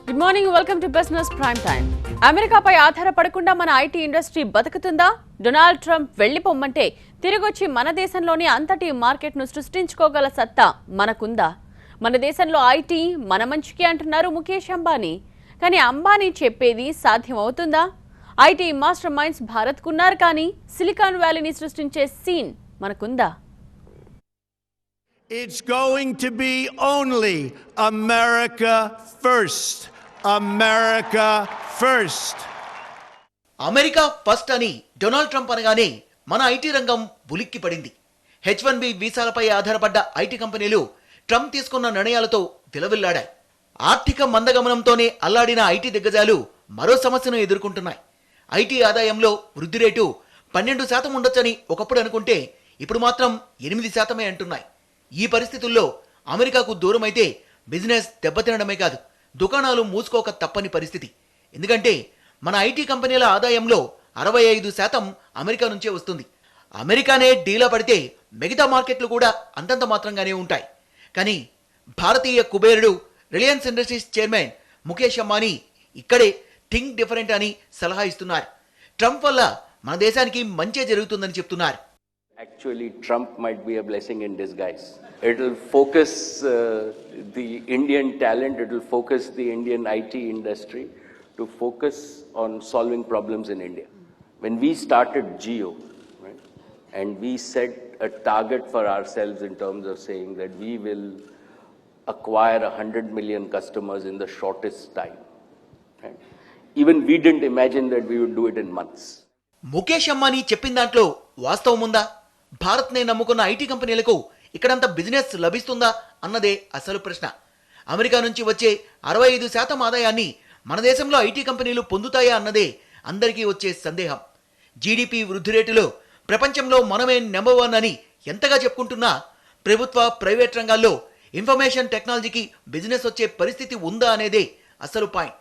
Good morning, welcome to business prime time. అమెరికాపై ఆధారపడకుండా మన ఐటీ ఇండస్ట్రీ బతుకుతుందా? డొనాల్డ్ ట్రంప్ వెళ్లిపోమ్మంటే తిరిగొచ్చి మన దేశంలోని అంతటి మార్కెట్ను సృష్టించుకోగల సత్తా మనకుందా? మన దేశంలో ఐటీ మన మంచికి అంటున్నారు ముఖేష్ అంబానీ. కానీ అంబానీ చెప్పేది సాధ్యం అవుతుందా? ఐటీ మాస్టర్ మైండ్స్ భారత్కున్నారు, కానీ సిలికాన్ వ్యాలీని సృష్టించే సీన్ మనకుందా? It's going to be only America first. America first. America first అని డొనాల్డ్ ట్రంప్ అనగానే మన ఐటీ రంగం ఉలిక్కి పడింది. H1B వీసాలపై ఆధారపడ్డ ఐటీ కంపెనీలు ట్రంప్ తీసుకున్న నిర్ణయాలతో విలవిల్లాడాయి. ఆర్థిక మందగమనంతోనే అల్లాడిన ఐటీ దిగ్గజాలు మరో సమస్యను ఎదుర్కొంటున్నాయి. ఐటీ ఆదాయంలో వృద్ధి రేటు 12% ఉండొచ్చని ఒకప్పుడు అనుకుంటే ఇప్పుడు మాత్రం 8% అంటున్నాయి. ఈ పరిస్థితుల్లో అమెరికాకు దూరమైతే బిజినెస్ దెబ్బతినడమే కాదు, దుకాణాలు మూసుకోక తప్పని పరిస్థితి. ఎందుకంటే మన ఐటీ కంపెనీల ఆదాయంలో 65% అమెరికా నుంచే వస్తుంది. అమెరికానే డీలా పడితే మిగతా మార్కెట్లు కూడా అంతంత మాత్రంగానే ఉంటాయి. కానీ భారతీయ కుబేరుడు Reliance industries chairman Mukesh Ambani ఇక్కడే థింక్ డిఫరెంట్ అని సలహా ఇస్తున్నారు. ట్రంప్ వల్ల మన దేశానికి మంచే జరుగుతుందని చెప్తున్నారు. Actually, Trump might be a blessing in disguise. It will focus the Indian talent, it will focus the Indian IT industry to focus on solving problems in India. When we started Geo, right, and we set a target for ourselves in terms of saying that we will acquire 100 million customers in the shortest time. Right? Even we didn't imagine that we would do it in months. Mukesh Ambani చెప్పిన దాంట్లో వాస్తవం ఉందా? భారత్నే నమ్ముకున్న IT కంపెనీలకు ఇక్కడంత business లభిస్తుందా అన్నదే అసలు ప్రశ్న. అమెరికా నుంచి వచ్చే 65% ఆదాయాన్ని మన దేశంలో ఐటీ కంపెనీలు పొందుతాయా అన్నదే అందరికీ వచ్చే సందేహం. జీడిపి వృద్ధి రేటులో ప్రపంచంలో మనమే నెంబర్ 1 అని ఎంతగా చెప్పుకుంటున్నా ప్రభుత్వ ప్రైవేట్ రంగాల్లో ఇన్ఫర్మేషన్ టెక్నాలజీకి బిజినెస్ వచ్చే పరిస్థితి ఉందా అనేదే అసలు పాయింట్.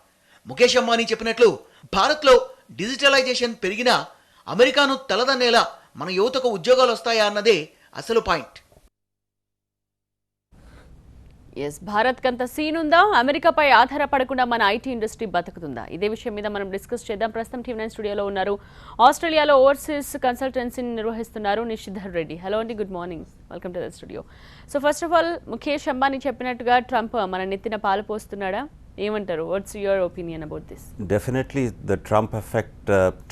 ముఖేష్ అంబానీ చెప్పినట్లు భారత్లో డిజిటలైజేషన్ పెరిగినా అమెరికాను తలదన్నేలా మన యువతకు ఉద్యోగాలు వస్తాయా అన్నదే అసలు పాయింట్. ఎస్, భారత్ కంత సీన్ ఉందా? అమెరికాపై ఆధారపడకుండా మన ఐటీ ఇండస్ట్రీ బతుకుతుందా? ఇదే విషయం మీద మనం డిస్కస్ చేద్దాం. ప్రస్తుతం TV9 స్టూడియోలో ఉన్నారు, ఆస్ట్రేలియాలో ఓవర్సీస్ కన్సల్టెన్సీని నిర్వహిస్తున్నారు నిషిధర్ రెడ్డి. హలో అండి, good morning, welcome to the studio. So first of all, Mukesh Ambani చెప్పినట్టుగా ట్రంప్ మన నెత్తిన పాలు పోస్తున్నాడా? ఏమంటారు? What's your opinion about this? Definitely the Trump effect.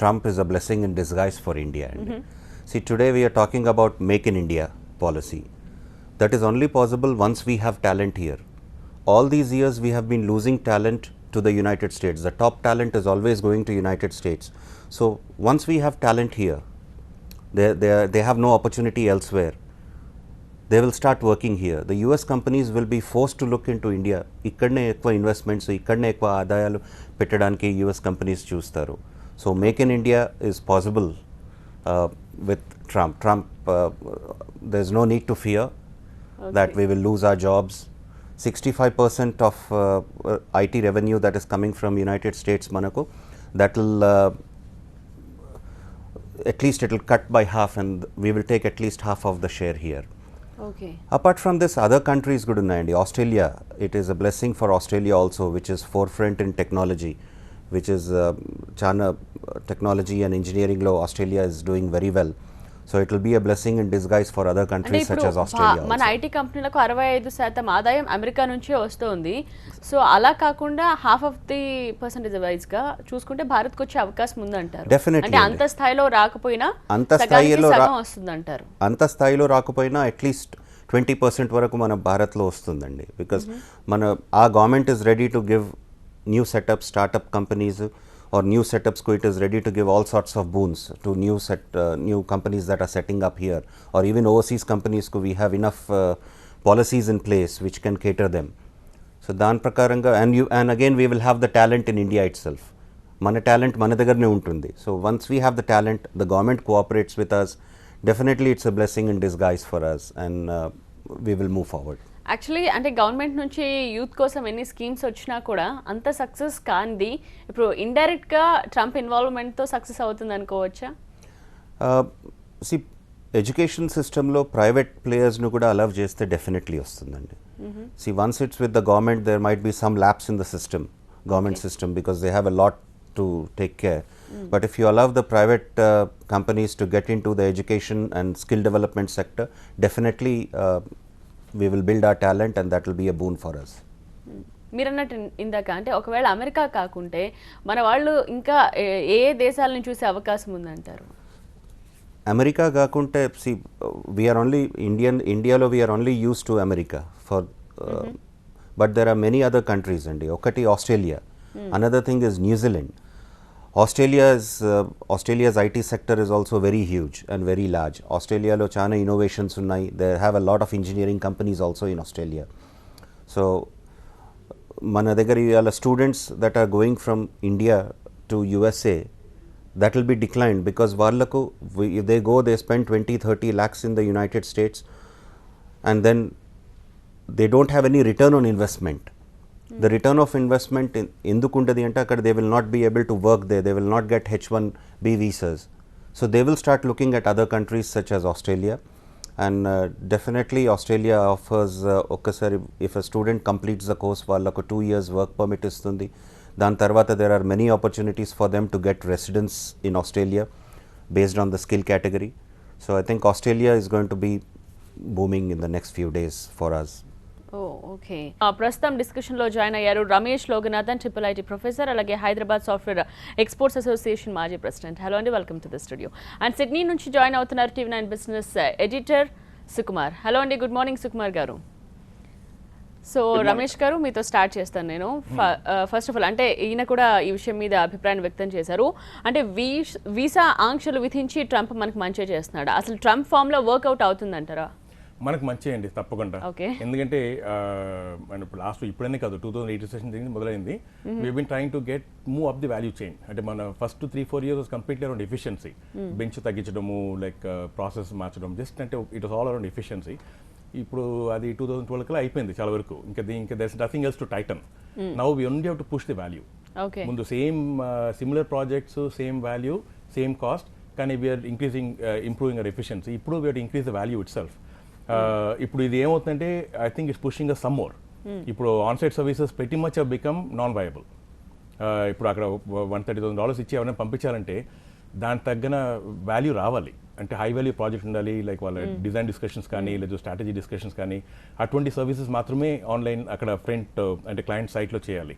Trump is a blessing in disguise for India. See, today we are talking about Make in India policy. That is only possible once we have talent here. All these years we have been losing talent to the United States. The top talent is always going to United States. So once we have talent here, they have no opportunity elsewhere. They will start working here. The US companies will be forced to look into India. ikkadne ekva investments, ikkadne ekva aadayalu pettadaniki US companies chustaru. So Make in India is possible with Trump. There's no need to fear that we will lose our jobs. 65% of IT revenue that is coming from United States manaku, that will at least it will cut by half, and we will take at least half of the share here. Okay. Apart from this, other countries good unnayandi. Australia, it is a blessing for Australia also, which is forefront in technology, which is China technology and engineering law. Australia is doing very well. So it will be a blessing in disguise for other countries such as Australia. మన IT కంపెనీలకు 65% ఆదాయం America నుంచే వస్తుంది. So అలా కాకుండా half of the percentage wise గా చూసుకుంటే భారత్కు వచ్చే అవకాశం ఉందంటారు. అంటే అంత స్థాయిలో రాకపోయినా సగం వస్తుందంటారు. అంత స్థాయిలో రాకపోయినా అట్లీస్ట్ 20% వరకు మన భారత్లో వస్తుందండి. Because our government is ready to give new setups, startup companies or new setups ko it is ready to give all sorts of boons to new companies that are setting up here, or even overseas companies ko we have enough policies in place which can cater them. So dan prakaranga, and again we will have the talent in India itself. Mana talent mana dagarne untundi. So once we have the talent, the government cooperates with us, definitely it's a blessing in disguise for us, and we will move forward. Actually అంటే government నుంచి youth కోసం ఎన్ని schemes వచ్చినా కూడా అంత success కానిది ఇప్పుడు ఇండైరెక్ట్గా ట్రంప్ ఇన్వాల్వ్మెంట్తో సక్సెస్ అవుతుంది అనుకోవచ్చా? ఎడ్యుకేషన్ సిస్టంలో ప్రైవేట్ ప్లేయర్స్ను కూడా అలవ్ చేస్తే డెఫినెట్లీ వస్తుందండి. See, once it's with the government, there might be some lapse in the system. government system because they have a lot to take care. But if you allow the private companies to get into the education and skill development sector, definitely we will build our talent and that will be a boon for us. మీరు అన్నట్టు ఇందాక అంటే ఒకవేళ America కాకుంటే మన వాళ్ళు ఇంకా ఏ దేశాలను చూసే అవకాశం ఉందంటారు? అమెరికా కాకుంటే see we are only ఇండియాలో we are only used to America for but there are many other countries అండి. ఒకటి Australia, another thing is New Zealand. Australia's IT sector is also very huge and very large. Australiaలో చాలా innovations ఉన్నాయి. They have a lot of engineering companies also in Australia. So మన దగ్గర ఇవాళ students that are going from India to USA, that will be declined because వాళ్ళకు if they go they spend 20-30 lakhs in the United States and then they don't have any return on investment. The return of investment ఎందుకు ఉంటుంది అంటే అక్కడ they will not be able to work there, they will not get H1B visas. So they will start looking at other countries such as Australia. And definitely Australia offers ఒక్కసారి if a student completes the course వాళ్ళకు 2 years work permit ఇస్తుంది. దాని తర్వాత there are many opportunities for them to get residence in Australia based on the skill category. So I think Australia is going to be booming in the next few days for us. Okay. ప్రస్తుతం డిస్కషన్లో join అయ్యారు Ramesh లోగనాథన్, triple IT professor, అలాగే Hyderabad software exports association మాజీ president. Hello అండి, welcome to the studio. And Sydney నుంచి join అవుతున్నారు TV9 business editor Sukumar. Hello అండి, good morning Sukumar గారు. సో రమేష్ గారు మీతో స్టార్ట్ చేస్తాను నేను. ఫస్ట్ ఆఫ్ ఆల్ అంటే ఈయన కూడా ఈ విషయం మీద అభిప్రాయం వ్యక్తం చేశారు. అంటే వీసా ఆంక్షలు విధించి ట్రంప్ మనకు మంచి చేస్తున్నాడు. అసలు ట్రంప్ ఫామ్లో వర్కౌట్ అవుతుందంటారా? మనకు మంచి అండి తప్పకుండా. ఎందుకంటే ఇప్పుడు లాస్ట్ ఇప్పుడనే కాదు 2008 సెషన్ మొదలైంది. We been trying to get move up the value chain. అంటే మన first 3-4 years completely around efficiency, bench తగ్గించడము, లైక్ ప్రాసెస్ మార్చడం, జస్ట్ అంటే it was all around efficiency. ఇప్పుడు అది 2012 కల్లా అయిపోయింది చాలా వరకు. ఇంకా there is nothing else to tighten. Now we only have to push the value. ముందు same similar projects, same value, same cost, కానీ వీఆర్ ఇంప్రూవింగ్ అవర్ ఎఫిషియన్సీ. ఇప్పుడు we have to increase the value itself. ఇప్పుడు ఇది ఏమవుతుందంటే I think it's pushing us some more. ఇప్పుడు onsite services very much have become non viable. ఇప్పుడు అక్కడ $130,000 ఇచ్చి ఎవరైనా పంపించాలంటే దానికి తగ్గన వాల్యూ రావాలి. అంటే హై వాల్యూ ప్రాజెక్ట్ ఉండాలి, లైక్ వాళ్ళ డిజైన్ డిస్కషన్స్ కానీ లేదా స్ట్రాటజీ డిస్కషన్స్ కానీ అటువంటి సర్వీసెస్ మాత్రమే ఆన్లైన్ అక్కడ ఫ్రంట్ అంటే క్లయింట్ సైట్లో చేయాలి.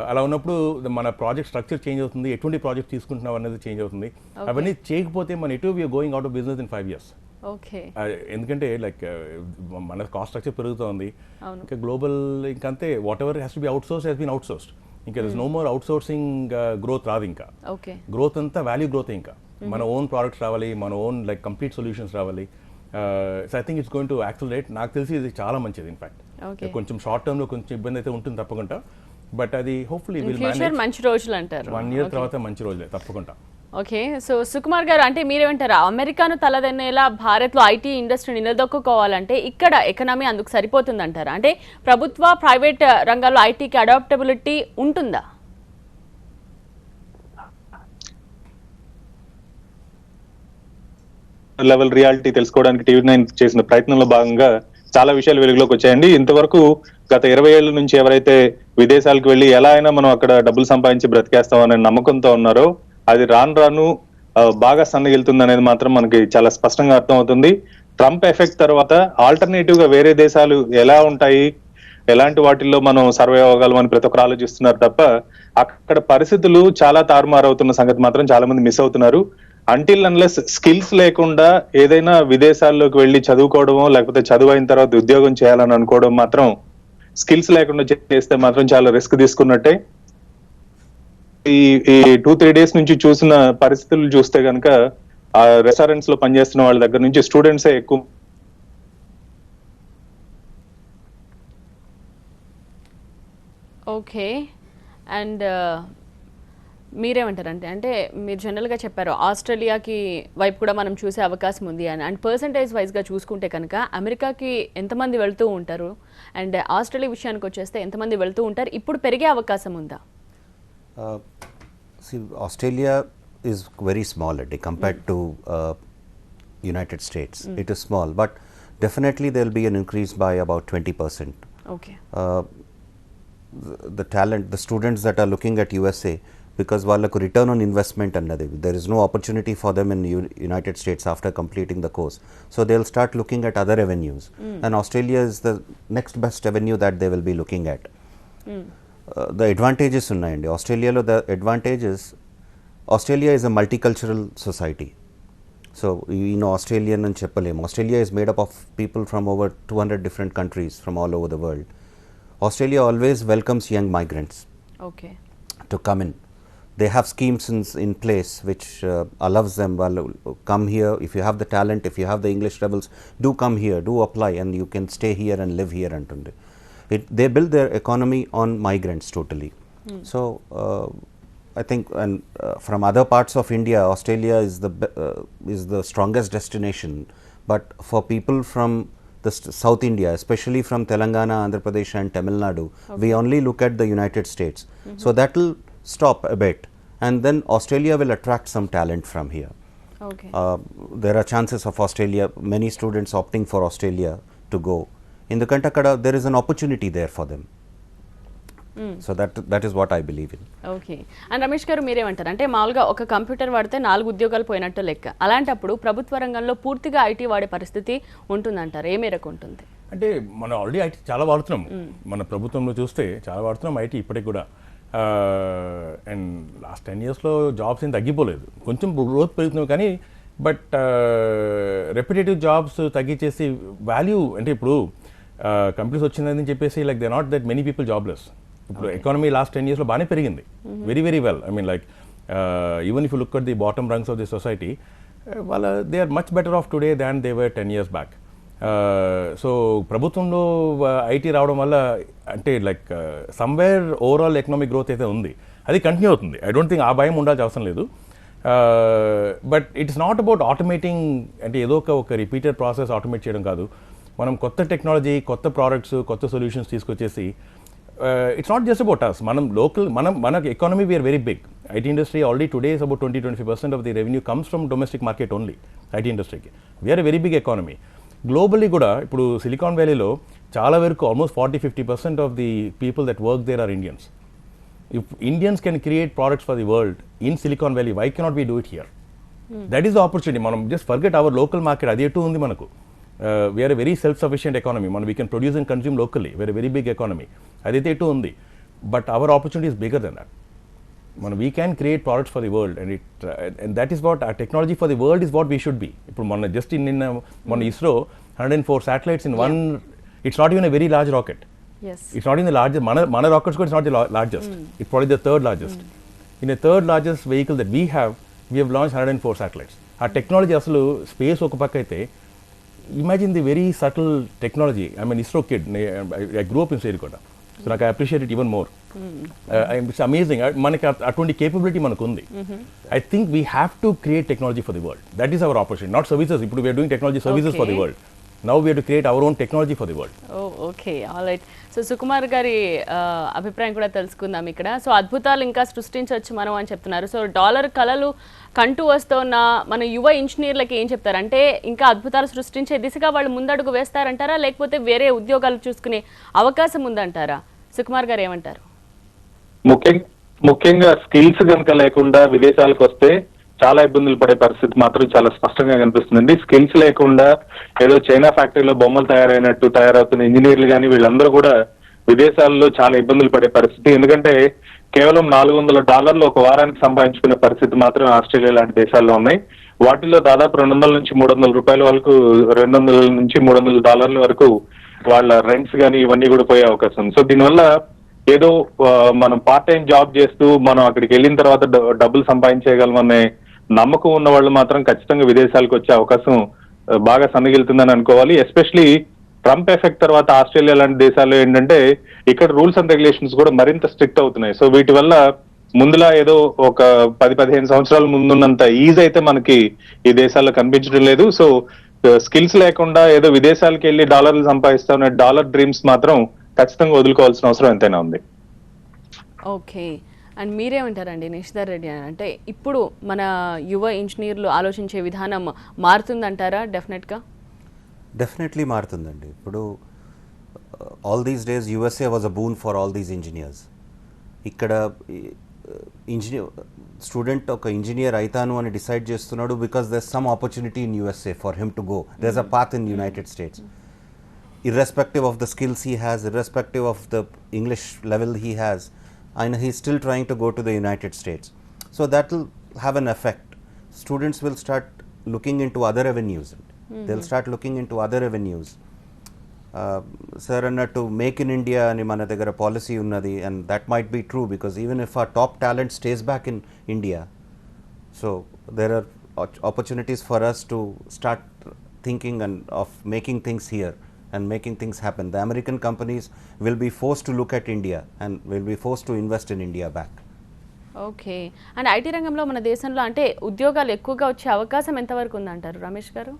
అలా ఉన్నప్పుడు మన ప్రాజెక్ట్ స్ట్రక్చర్ చేంజ్ అవుతుంది, ఎటువంటి ప్రాజెక్ట్ తీసుకుంటున్నాం అనేది చేంజ్ అవుతుంది. అవన్నీ చేయకపోతే మన ఎటు we are going out of business in 5 years. ఎందుకంటే లైక్ మన కాస్ట్ స్ట్రక్చర్ పెరుగుతోంది, ఇంకా గ్లోబల్ ఇంకంతే whatever has to be outsource has been outsourced. ఇంకా there is no more outsourcing growth రాదు. ఇంకా గ్రోత్ అంతా వాల్యూ గ్రోత్. ఇంకా మన ఓన్ ప్రోడక్ట్స్ రావాలి, మన ఓన్ లైక్ కంప్లీట్ సొల్యూషన్స్ రావాలి. So I think it's going to accelerate. నాకు తెలిసి ఇది చాలా మంచిది. ఇన్ఫాక్ట్ కొంచెం షార్ట్ టర్మ్ లో కొంచెం ఇబ్బంది అయితే ఉంటుంది తప్పకుండా, బట్ అది హోప్ఫుల్లీ విల్ మేనేజ్. మంచి రోజులు అంటారు, 1 year తర్వాత మంచి రోజులే తప్పకుండా. ఓకే. సో సుకుమార్ గారు, అంటే మీరేమంటారా, అమెరికాను తలదన్నేలా భారత్లో ఐటీ ఇండస్ట్రీని నిలదొక్కుకోవాలంటే ఇక్కడ ఎకనామీ అందుకు సరిపోతుందంటారా? అంటే ప్రభుత్వ ప్రైవేట్ రంగాల్లో ఐటీకి అడాప్టబిలిటీ ఉంటుందా? లెవెల్ రియాలిటీ తెలుసుకోవడానికి TV9 చేసిన ప్రయత్నంలో భాగంగా చాలా విషయాలు వెలుగులోకి వచ్చాయండి. ఇంతవరకు గత 20 ఏళ్ల నుంచి ఎవరైతే విదేశాలకు వెళ్ళి ఎలా అయినా మనం అక్కడ డబ్బులు సంపాదించి బ్రతికేస్తాం అనే నమ్మకంతో ఉన్నారో అది రాను రాను బాగా సన్నగిలుతుంది అనేది మాత్రం మనకి చాలా స్పష్టంగా అర్థం అవుతుంది. ట్రంప్ ఎఫెక్ట్ తర్వాత ఆల్టర్నేటివ్ గా వేరే దేశాలు ఎలా ఉంటాయి, ఎలాంటి వాటిల్లో మనం సర్వే అవ్వగలం అని ప్రతి ఒక్కరు ఆలోచిస్తున్నారు తప్ప అక్కడ పరిస్థితులు చాలా తారుమారవుతున్న సంగతి మాత్రం చాలా మంది మిస్ అవుతున్నారు. అంటిల్ అన్లెస్ స్కిల్స్ లేకుండా ఏదైనా విదేశాల్లోకి వెళ్ళి చదువుకోవడమో లేకపోతే చదువు అయిన తర్వాత ఉద్యోగం చేయాలని అనుకోవడం మాత్రం, స్కిల్స్ లేకుండా చేస్తే మాత్రం చాలా రిస్క్ తీసుకున్నట్టే. ఈ 2-3 days నుంచి చూసిన పరిస్థితులు చూస్తే కనుక ఆ రెస్టారెంట్స్ లో పనిచేస్తున్న వాళ్ళ దగ్గర నుంచి స్టూడెంట్సే ఎక్కువ. ఓకే. అండ్ మీరేమంటారు? అంటే మీరు జనరల్గా చెప్పారు ఆస్ట్రేలియాకి వైపు కూడా మనం చూసే అవకాశం ఉంది అని. అండ్ పర్సంటేజ్ వైజ్గా చూసుకుంటే కనుక అమెరికాకి ఎంతమంది వెళ్తూ ఉంటారు, అండ్ ఆస్ట్రేలియా విషయానికి వచ్చేస్తే ఎంతమంది వెళ్తూ ఉంటారు, ఇప్పుడు పెరిగే అవకాశం ఉందా? See, Australia is very small compared to United States. It is small, but definitely there will be an increase by about 20%. Okay. the talent, the students that are looking at USA, because వాళ్ళకు return on investment అన్నది, there is no opportunity for them in United States after completing the course, so they'll start looking at other avenues, and Australia is the next best avenue that they will be looking at. The advantages ఉన్నాయండి ఆస్ట్రేలియాలో. the advantages, Australia is a multicultural society, so Australian అని చెప్పలేము. Australia is made up of people from over 200 different countries from all over the world. Australia always welcomes young migrants to come in. They have schemes in place which allows them, well, come here if you have the talent, if you have the English levels, do come here, do apply, and you can stay here and live here antundi. They build their economy on migrants totally. So I think, and from other parts of India, Australia is the strongest destination, but for people from the South India, especially from Telangana, Andhra Pradesh and Tamil Nadu, we only look at the United States. So that will stop a bit, and then Australia will attract some talent from here. There are chances of Australia, many students opting for Australia to go. ఎందుకంటే అక్కడ there is an opportunity there for them. So that is what I believe in. Okay. And Ramesh గారు మీరేమంటారు? అంటే మామూలుగా ఒక computer వాడితే 4 ఉద్యోగాలు పోయినట్టు లెక్క. అలాంటప్పుడు ప్రభుత్వ రంగంలో పూర్తిగా ఐటీ వాడే పరిస్థితి ఉంటుందంటారు. ఏ మేరకు ఉంటుంది? అంటే మనం ఆల్రెడీ ఐటీ చాలా వాడుతున్నాం. మన ప్రభుత్వంలో చూస్తే చాలా వాడుతున్నాం ఐటీ ఇప్పటికి కూడా. అండ్ లాస్ట్ 10 yearsలో జాబ్స్ ఏం తగ్గిపోలేదు, కొంచెం గ్రోత్ పెరుగుతున్నాం కానీ, బట్ రెప్యుటేటివ్ జాబ్స్ తగ్గించేసి వాల్యూ, అంటే ఇప్పుడు కంపెనీస్ వచ్చిందని చెప్పేసి like they not that many people jobless. ఇప్పుడు ఎకానమీ లాస్ట్ 10 yearsలో బాగానే పెరిగింది, very very well. I mean like even if you look at the bottom rungs of the society, వాళ్ళ they are much better off today than they were 10 years back. So ప్రభుత్వంలో IT రావడం వల్ల అంటే like somewhere overall economic growth అయితే ఉంది, అది continue అవుతుంది. I don't think ఆ భయం ఉండాల్సిన అవసరం లేదు. But it's not about automating, అంటే ఏదో ఒక రిపీటెడ్ ప్రాసెస్ ఆటోమేట్ చేయడం కాదు. మనం కొత్త టెక్నాలజీ, కొత్త ప్రోడక్ట్స్, కొత్త సొల్యూషన్స్ తీసుకొచ్చేసి, it's not just about us, మనం లోకల్, మన economy we are very big. IT industry already today is about 20-25% of the revenue comes from domestic market only. IT ఇండస్ట్రీకి we are a very big economy. Globally కూడా ఇప్పుడు silicon వ్యాలీలో చాలా వరకు almost 40-50% of the people that work there are Indians. If Indians can create products for the world in Silicon Valley, why cannot we do it here? That is the opportunity. Manam just forget our local market. Adi ettu undi manaku. We are a very self-sufficient economy. We can produce and consume locally. We are a very big economy. Adi ettu undi. But our opportunity is bigger than that. We can create products for the world, and that is what our technology for the world is. What we should be. Ippudu just in ISRO 104 satellites in one. It's not even a very large rocket. Yes. It's not in the largest. Mana rockets, it's not the largest. It's probably the third largest. In a third largest vehicle that we have launched 104 satellites. Our technology asalu space oka pakka aithe, imagine the very subtle technology. I'm an ISRO kid. I grew up in Sriharikota, so I appreciate it even more. It's amazing. Manaki atonti capability manaku undi. I think we have to create technology for the world. That is our opportunity, not services. Ippudu we are doing technology services for the world. Now we have to create our own technology for the world. Oh, okay. All right. So Sukumar గారి అభిప్రాయం కూడా తెలుసుకుందాం ఇక్కడ. So అద్భుతాలు ఇంకా సృష్టించవచ్చు మనం అని చెప్తున్నారు. సో డాలర్ కళలు కంటూ వస్తున్న మన యువ ఇంజనీర్లకి ఏం చెప్తారు? అంటే ఇంకా అద్భుతాలు సృష్టించే దిశగా వాళ్ళు ముందడుగు వేస్తారంటారా, లేకపోతే వేరే ఉద్యోగాలు చూసుకునే అవకాశం ఉందంటారా? సుకుమార్ గారు ఏమంటారు? ముఖ్యంగా స్కిల్స్ కనుక లేకుండా విదేశాలకు వస్తే చాలా ఇబ్బందులు పడే పరిస్థితి మాత్రం చాలా స్పష్టంగా కనిపిస్తుందండి. స్కిల్స్ లేకుండా ఏదో చైనా ఫ్యాక్టరీలో బొమ్మలు తయారవుతున్న ఇంజనీర్లు కానీ వీళ్ళందరూ కూడా విదేశాల్లో చాలా ఇబ్బందులు పడే పరిస్థితి. ఎందుకంటే కేవలం $400 ఒక వారానికి సంపాదించుకునే పరిస్థితి మాత్రం ఆస్ట్రేలియా లాంటి దేశాల్లో ఉన్నాయి. వాటిలో దాదాపు $200 నుంచి $300 వరకు, $200 నుంచి $300 వరకు వాళ్ళ రెంట్స్ కానీ ఇవన్నీ కూడా పోయే అవకాశం ఉంది. సో దీనివల్ల ఏదో మనం పార్ట్ టైం జాబ్ చేస్తూ మనం అక్కడికి వెళ్ళిన తర్వాత డబ్బులు సంపాదించేయగలమనే నమ్మకం ఉన్న వాళ్ళు మాత్రం ఖచ్చితంగా విదేశాలకు వచ్చే అవకాశం బాగా సన్నగిలుతుందని అనుకోవాలి. ఎస్పెషలీ ట్రంప్ ఎఫెక్ట్ తర్వాత ఆస్ట్రేలియా లాంటి దేశాల్లో ఏంటంటే ఇక్కడ రూల్స్ అండ్ రెగ్యులేషన్స్ కూడా మరింత స్ట్రిక్ట్ అవుతున్నాయి. సో వీటి వల్ల ముందులా ఏదో ఒక 10-15 సంవత్సరాల ముందున్నంత ఈజీ అయితే మనకి ఈ దేశాల్లో కనిపించడం లేదు. సో స్కిల్స్ లేకుండా ఏదో విదేశాలకు వెళ్ళి డాలర్లు సంపాదిస్తామనే డాలర్ డ్రీమ్స్ మాత్రం ఖచ్చితంగా వదులుకోవాల్సిన అవసరం ఎంతైనా ఉంది. ఓకే. అండ్ మీరేమంటారండి నిషిధర్ రెడ్డి? అంటే ఇప్పుడు మన యువ ఇంజనీర్లు ఆలోచించే విధానం మారుతుందంటారా? డెఫినెట్లీ మారుతుందండి. ఇప్పుడు all these days USA was a boon for all these engineers. ఇక్కడ ఇంజనీర్ స్టూడెంట్ ఒక ఇంజనీర్ అవుతాను అని డిసైడ్ చేస్తున్నాడు because there some opportunity in USA for him to go there a path in United States irrespective of the skills he has, irrespective of the English level he has, and he's still trying to go to the United States. So that will have an effect. Students will start looking into other avenues. They'll start looking into other avenues. Sir, to make in India ani mana daggara policy unnadi, and that might be true because even if our top talent stays back in India, so there are opportunities for us to start thinking and of making things here and making things happen. The American companies will be forced to look at India and will be forced to invest in India back. Okay. And IT రంగంలో మన దేశంలో అంటే ఉద్యోగాలు ఎక్కువగా వచ్చే అవకాశం ఎంతవరకు ఉందంటారు రమేష్ గారు?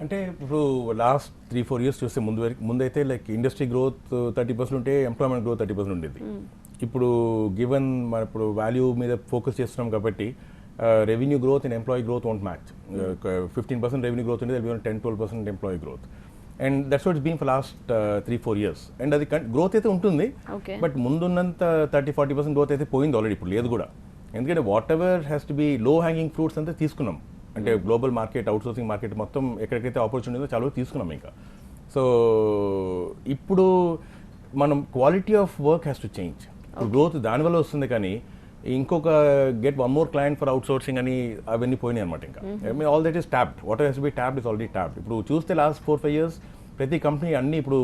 అంటే ఇప్పుడు లాస్ట్ 3-4 years చూస్తే ముందైతే లైక్ ఇండస్ట్రీ గ్రోత్ 30% ఉంటే ఎంప్లాయ్మెంట్ గ్రోత్ 30% ఉండేది. ఇప్పుడు గివెన్ మన ఇప్పుడు వాల్యూ మీద ఫోకస్ చేస్తున్నాం కాబట్టి revenue growth and employee growth won't match. 15% revenue growth ఉండేది, 10-12% employee growth. And that's what it's been for last 3-4 years. And అది గ్రోత్ అయితే ఉంటుంది, బట్ ముందున్నంత 30-40% గ్రోత్ అయితే పోయింది ఆల్రెడీ, ఇప్పుడు లేదు కూడా. ఎందుకంటే what ever has to B లో హ్యాంగింగ్ ఫ్రూట్స్ అంతా తీసుకున్నాం. అంటే గ్లోబల్ మార్కెట్, అవుట్సోర్సింగ్ మార్కెట్ మొత్తం ఎక్కడికైతే ఆపర్చునిటీ ఉందో చాలా తీసుకున్నాం ఇంకా. సో ఇప్పుడు మనం quality of work has to change. ఇప్పుడు గ్రోత్ దానివల్ల వస్తుంది, కానీ ఇంకొక get one more client for outsourcing అని అవన్నీ పోయినాయి అనమాట. ఇంకా all that is tapped. What has be tapped is already tapped. ఇప్పుడు చూస్తే లాస్ట్ 4-5 years ప్రతి కంపెనీ అన్ని ఇప్పుడు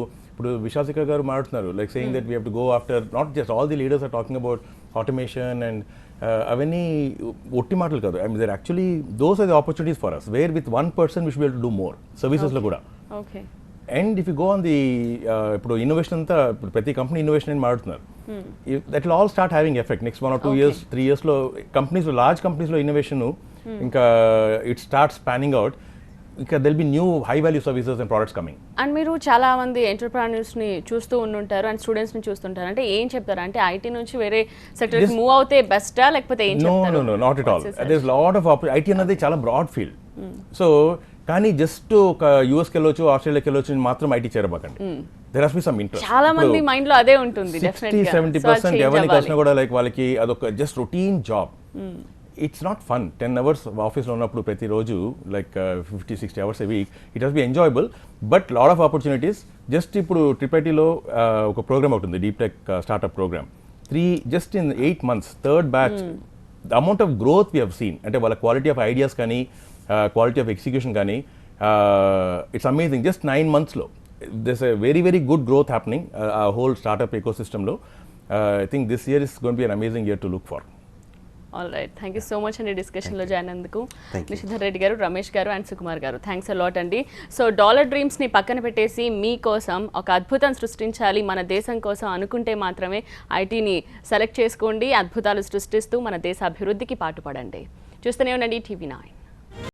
విశాఖ గారు మాట్లాడుతున్నారు, like saying that we have to go after, not just all the leaders are talking about automation and అవన్నీ ఒట్టి మాటలు కాదు. I mean there actually those are the opportunities for us where with 1% wish be able to do more సర్వీసెస్లో కూడా. And if you go on the ఇప్పుడు innovation అంతా ఇప్పుడు ప్రతి కంపెనీ ఇన్నోవేషన్ అని మాట్లాడుతున్నారు. That will all start having effect next 1 or 2 years 3 yearsలో కంపెనీస్లో, లార్జ్ కంపెనీస్లో ఇన్నోవేషన్ ఇంకా ఇట్ స్టార్ట్ స్పానింగ్ అవుట్. ఇంకా there'll be new high value services and products coming. And మీరు చాలా మంది ఎంటర్ప్రెన్యూర్స్ని చూస్తూ ఉంటుంటారు అండ్ స్టూడెంట్స్ని చూస్తుంటారు, అంటే ఏం చెప్తారు? అంటే ఐటీ నుంచి వేరే సెక్టర్కి మూవ్ అవుతే బెస్టా లేకపోతే ఏం చెప్తారు? No not at all. There is lot of IT అనేది చాలా బ్రాడ్ ఫీల్డ్. సో కానీ జస్ట్ ఒక యూఎస్కి వెళ్ళొచ్చు, ఆస్ట్రేలియాకి వెళ్ళొచ్చు మాత్రం ఐటీ చేరబాకండి. There has be some interest. చాలా మంది మైండ్ లో అదే ఉంటుంది. 60-70% ఎవరిని కలిసినా కూడా లైక్ వాళ్ళకి అదొక just routine job. It's not fun. 10 hours ఆఫీస్లో ఉన్నప్పుడు ప్రతిరోజు like 50-60 hours a week, it has be enjoyable but lot of opportunities. Just ఇప్పుడు ట్రిపైటీలో ఒక ప్రోగ్రామ్ అవుతుంది, deep tech startup program. Just in 8 months third batch the amount of growth we have seen, అంటే వాళ్ళ quality of ideas కానీ quality of execution కానీ it's amazing. Just 9 monthsలో there's a very very good growth happening our whole startup ecosystem lo. I think this year is going to be an amazing year to look for. All right, thank you so much andi discussion lo join anduku Nishidhar Reddy garu, Ramesh garu and Sukumar garu. Thanks a lot andi. So dollar dreams ni pakkana pettesi mee kosam oka adbhutam సృష్టించాలి మన దేశం కోసం అనుకుంటే మాత్రమే IT ని select చేసుకోండి. అద్భుతాలు సృష్టిస్తూ మన దేశ అభివృద్ధికి పాటుపడండి. చూస్తూనే ఉండండి TV9.